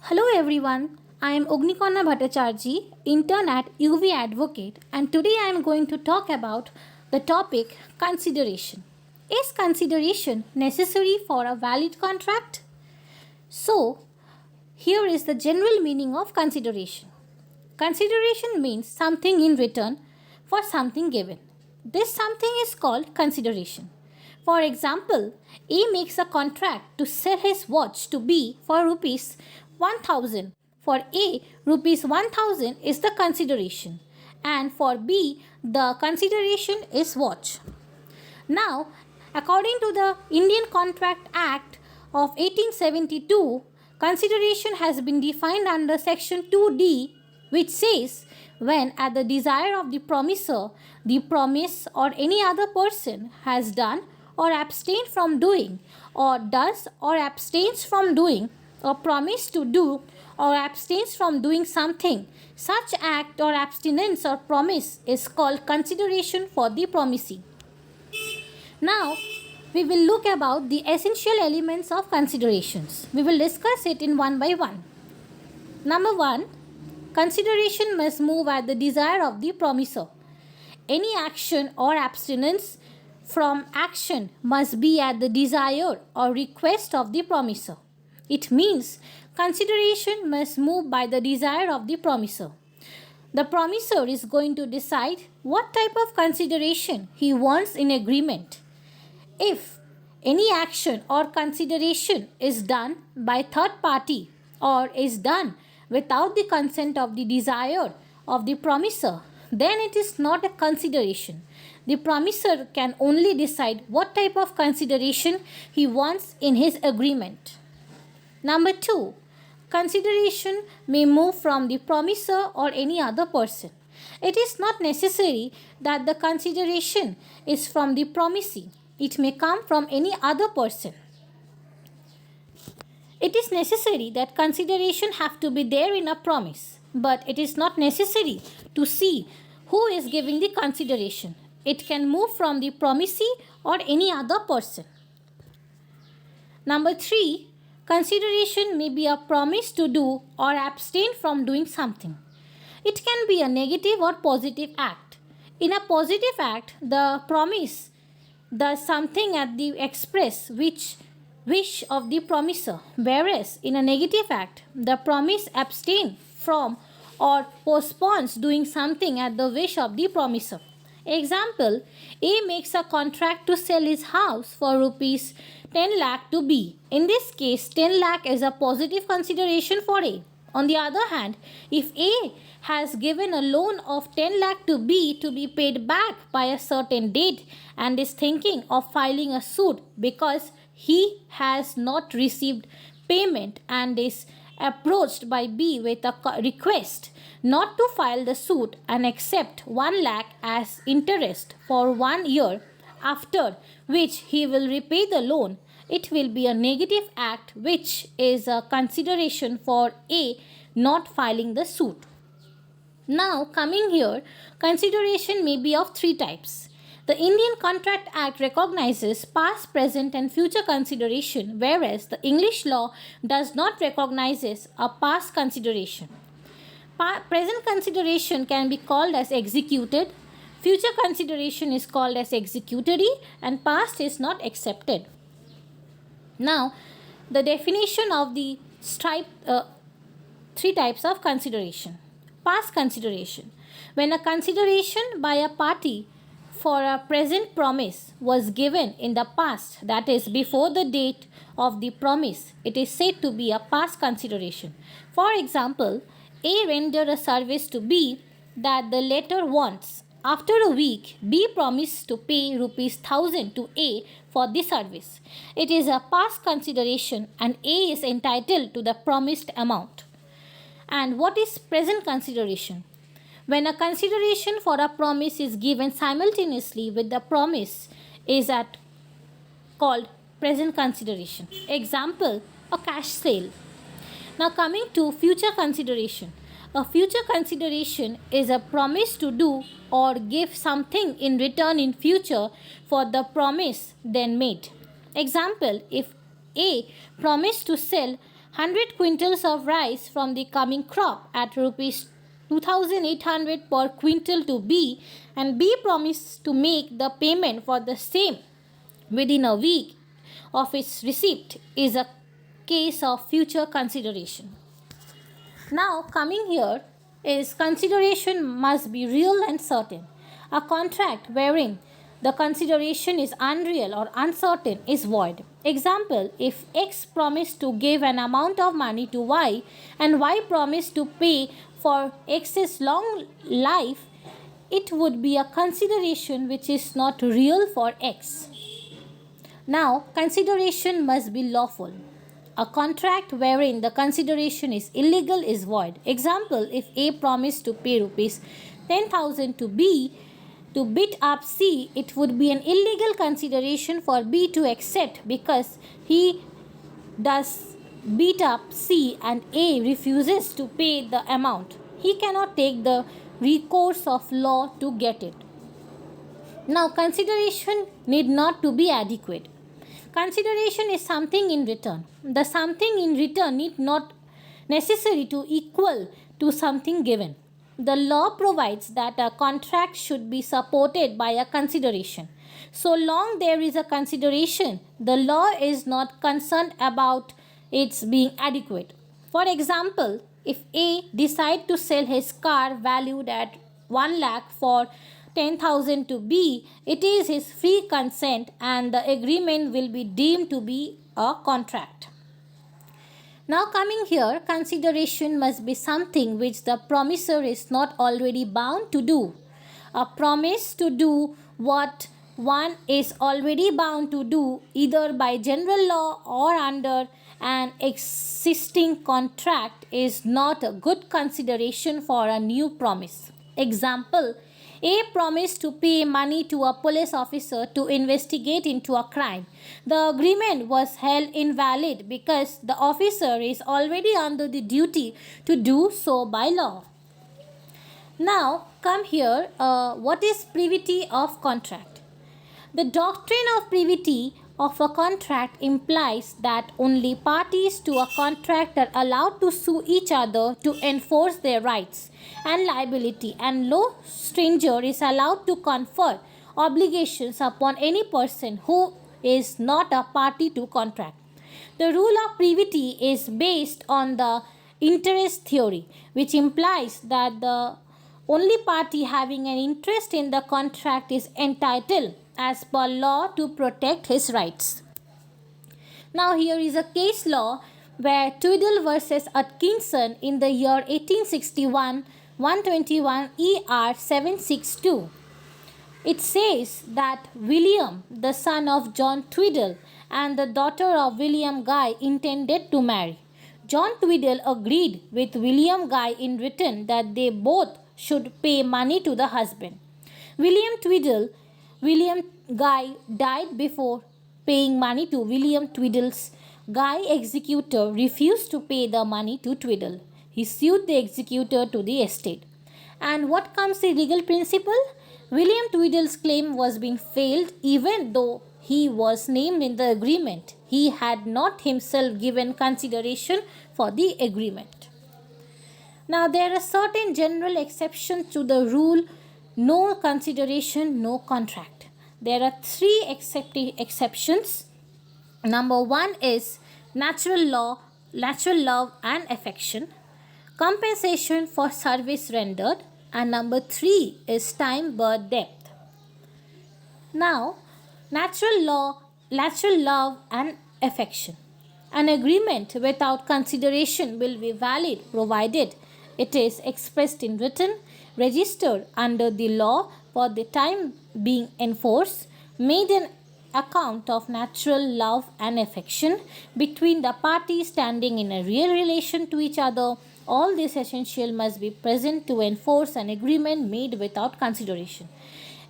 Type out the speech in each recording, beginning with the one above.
Hello everyone, I am Agnikanya Bhattacharjee, intern at ubAdvocate, and today I am going to talk about the topic consideration. Is consideration necessary for a valid contract? So, here is the general meaning of consideration. Consideration means something in return for something given. This something is called consideration. For example, A makes a contract to sell his watch to B for rupees 1000. For A, rupees 1000 is the consideration, and for B, the consideration is watch. Now, according to the Indian Contract Act of 1872, consideration has been defined under section 2D, which says when at the desire of the promisor, the promise or any other person has done or abstained from doing, or does or abstains from doing, or promise to do or abstains from doing something, such act or abstinence or promise is called consideration for the promisee. Now, we will look about the essential elements of considerations. We will discuss it in one by one. Number 1, consideration must move at the desire of the promisor. Any action or abstinence from action must be at the desire or request of the promisor. It means consideration must move by the desire of the promisor. The promisor is going to decide what type of consideration he wants in agreement. If any action or consideration is done by third party or is done without the consent of the desire of the promisor, then it is not a consideration. The promisor can only decide what type of consideration he wants in his agreement. Number 2, consideration may move from the promisor or any other person. It is not necessary that the consideration is from the promisee. It may come from any other person. It is necessary that consideration have to be there in a promise, but it is not necessary to see who is giving the consideration. It can move from the promisee or any other person. Number 3, consideration may be a promise to do or abstain from doing something. It can be a negative or positive act. In a positive act, the promise does something at the express wish of the promisor, whereas in a negative act, the promise abstains from or postpones doing something at the wish of the promisor. Example, A makes a contract to sell his house for rupees 10 lakh to B. In this case, 10 lakh is a positive consideration for A. On the other hand, if A has given a loan of 10 lakh to B to be paid back by a certain date and is thinking of filing a suit because he has not received payment and is approached by B with a request not to file the suit and accept 1 lakh as interest for 1 year, after which he will repay the loan, it will be a negative act which is a consideration for A not filing the suit. Now coming here, consideration may be of 3 types. The Indian Contract Act recognizes past, present and future consideration, whereas the English law does not recognize a past consideration. Present consideration can be called as executed, future consideration is called as executory, and past is not accepted. Now, the definition of the 3 types of consideration. Past consideration. When a consideration by a party for a present promise was given in the past, that is before the date of the promise, it is said to be a past consideration. For example, A rendered a service to B that the latter wants. After a week, B promised to pay rupees 1000 to A for the service. It is a past consideration and A is entitled to the promised amount. And what is present consideration? When a consideration for a promise is given simultaneously with the promise is called present consideration. Example, a cash sale. Now coming to future consideration. A future consideration is a promise to do or give something in return in future for the promise then made. Example, if A promised to sell 100 quintals of rice from the coming crop at rupees 2,800 per quintal to B, and B promised to make the payment for the same within a week of its receipt, is a case of future consideration. Now, coming here is consideration must be real and certain. A contract wherein the consideration is unreal or uncertain is void. Example, if X promised to give an amount of money to Y and Y promised to pay for X's long life, it would be a consideration which is not real for X. Now, consideration must be lawful. A contract wherein the consideration is illegal is void. Example, if A promised to pay rupees 10,000 to B to beat up C, it would be an illegal consideration for B to accept because he does beat up C and A refuses to pay the amount. He cannot take the recourse of law to get it. Now, consideration need not to be adequate. Consideration is something in return. The something in return need not necessary to equal to something given. The law provides that a contract should be supported by a consideration. So long there is a consideration, the law is not concerned about its being adequate. For example, if A decide to sell his car valued at 1 lakh for 10,000 to B, it is his free consent and the agreement will be deemed to be a contract. Now coming here, consideration must be something which the promisor is not already bound to do. A promise to do what one is already bound to do either by general law or under an existing contract is not a good consideration for a new promise. Example, A promised to pay money to a police officer to investigate into a crime. The agreement was held invalid because the officer is already under the duty to do so by law. Now, come here, what is privity of contract? The doctrine of privity of a contract implies that only parties to a contract are allowed to sue each other to enforce their rights and liability, and no stranger is allowed to confer obligations upon any person who is not a party to contract. The rule of privity is based on the interest theory, which implies that the only party having an interest in the contract is entitled as per law to protect his rights. Now here is a case law where Twiddle versus Atkinson in the year 1861, 121 ER 762. It says that William, the son of John Twiddle, and the daughter of William Guy intended to marry. John Twiddle agreed with William Guy in written that they both should pay money to the husband. William Guy died before paying money to William Twiddle's. Guy executor refused to pay the money to Twiddle. He sued the executor to the estate. And what comes the legal principle? William Twiddle's claim was being failed even though he was named in the agreement. He had not himself given consideration for the agreement. Now there are certain general exceptions to the rule no consideration, no contract. There are three exceptions. Number one is natural love and affection, compensation for service rendered, and number three is time, birth, depth. Now, natural love and affection. An agreement without consideration will be valid provided it is expressed in written, registered under the law for the time being enforced, made an account of natural love and affection between the parties standing in a real relation to each other. All this essential must be present to enforce an agreement made without consideration.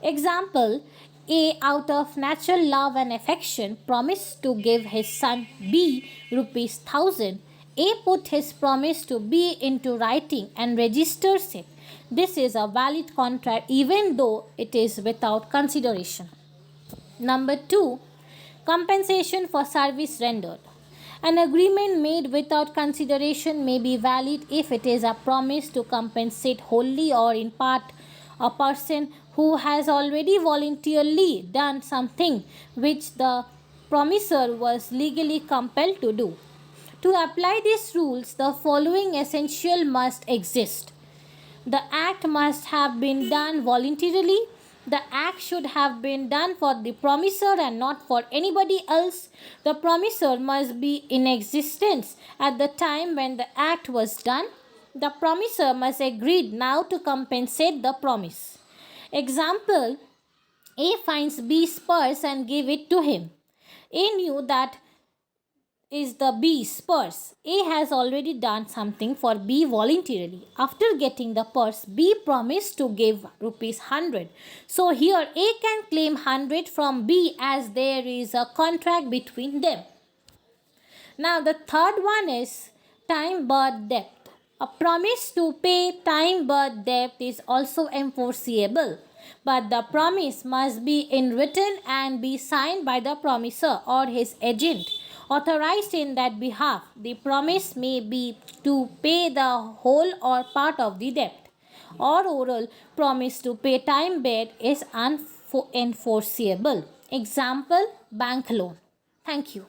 Example, A out of natural love and affection promised to give his son B rupees 1000. A put his promise to B into writing and registers it. This is a valid contract even though it is without consideration. Number 2. Compensation for service rendered. An agreement made without consideration may be valid if it is a promise to compensate wholly or in part a person who has already voluntarily done something which the promisor was legally compelled to do. To apply these rules, the following essential must exist. The act must have been done voluntarily. The act should have been done for the promisor and not for anybody else. The promisor must be in existence at the time when the act was done. The promisor must agree now to compensate the promise. Example: A finds B's purse and give it to him. A knew that is the B's purse. A has already done something for B voluntarily. After getting the purse, B promised to give rupees 100. So here A can claim 100 from B as there is a contract between them. Now the third one is time barred debt. A promise to pay time barred debt is also enforceable, but the promise must be in written and be signed by the promisor or his agent authorized in that behalf. The promise may be to pay the whole or part of the debt, or oral promise to pay time barred is unenforceable. Example: bank loan. Thank you.